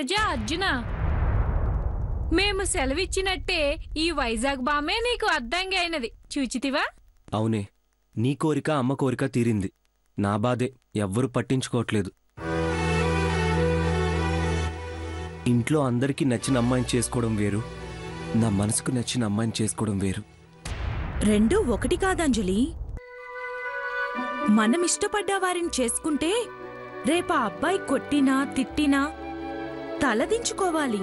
అగ్రజ అర్జున, మేము సెలవిచ్చినట్టే ఈ వైజాగ్ బామే నీకు అద్దంగి అయినది చూచితివా? అవునే, నీ కోరిక అమ్మ కోరిక తీరింది. నా బాధే ఎవ్వరూ పట్టించుకోవట్లేదు. ఇంట్లో అందరికీ నచ్చిన అమ్మాయిని చేసుకోవడం వేరు, నా మనసుకు నచ్చిన అమ్మాయిని చేసుకోవడం వేరు. రెండూ ఒకటి కాదంజలి. మనం ఇష్టపడ్డ వారిని చేసుకుంటే రేపా అబ్బాయి కొట్టినా తిట్టినా తలదించుకోవాలి.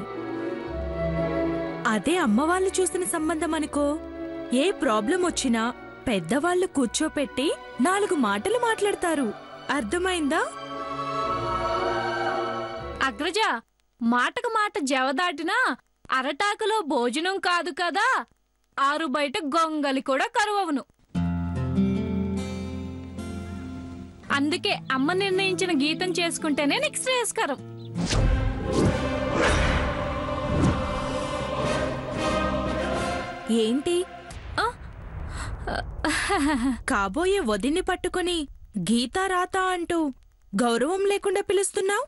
అదే అమ్మవాళ్ళు చూసిన సంబంధం అనుకో, ఏ ప్రాబ్లం వచ్చినా పెద్దవాళ్లు కూర్చోపెట్టి 4 మాటలు మాట్లాడతారు. అర్థమైందా? అగ్రజ, మాటకు మాట జవదాటినా అరటాకులో భోజనం కాదు కదా, 6 బయట గొంగలి కూడా కరువవును. అందుకే అమ్మ నిర్ణయించిన గీతం చేసుకుంటేనే నీకు శ్రేయస్కరం. ఏంటి కాబోయే వదిన్ని పట్టుకుని గీతా రాత అంటూ గౌరవం లేకుండా పిలుస్తున్నావు?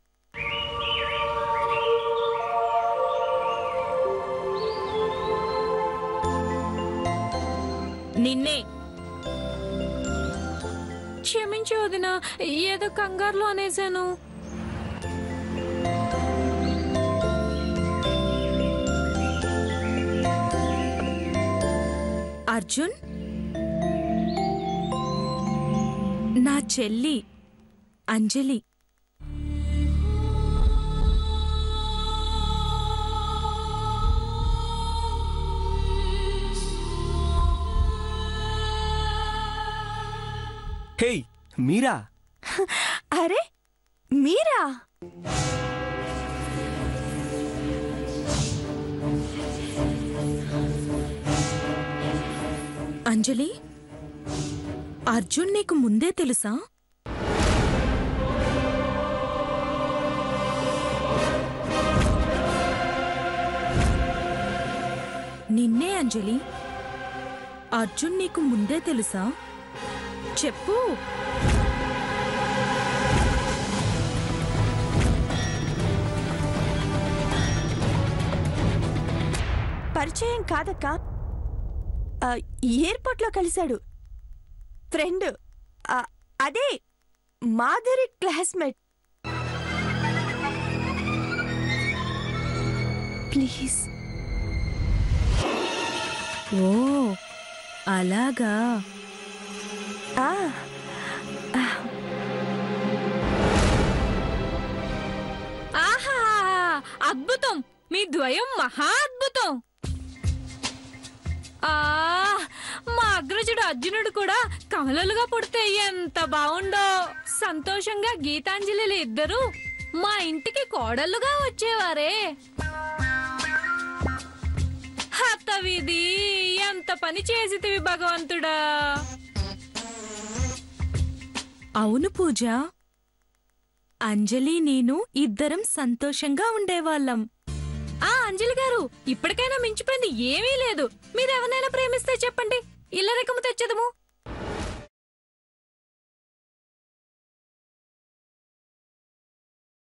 నిన్నే. క్షమించు వదినా, ఏదో కంగారులో అనేశాను. అర్జున్, నా చెల్లి అంజలి. హే మీరా? అరే మీరా? అంజలి, అర్జున్ నీకు ముందే తెలుసా? నిన్నే అంజలి, అర్జున్ నీకు ముందే తెలుసా? చెప్పు. పరిచయం కాదక్క, ఎయిర్పోర్ట్లో కలిశాడు. ఫ్రెండ్, అదే మాధురి క్లాస్మేట్. ప్లీజ్. ఓ అలాగా. ఆహా, అద్భుతం! మీ ద్వయం మహా అద్భుతం. మా అగ్రజుడు అర్జునుడు కూడా కమలలుగా పుడితే ఎంత బావుండో. సంతోషంగా గీతాంజలిలు ఇద్దరు మా ఇంటికి కోడళ్ళుగా వచ్చేవారే. హతవిధి, ఎంత పని చేసితివి భగవంతుడా. అవును పూజ, అంజలి నేను ఇద్దరం సంతోషంగా ఉండేవాళ్ళం. అంజలి గారు, ఇప్పటికైనా మించిపోయింది ఏమీ లేదు. మీరెవరైనా ప్రేమిస్తే చెప్పండి, ఇల్లరికము తెచ్చదము.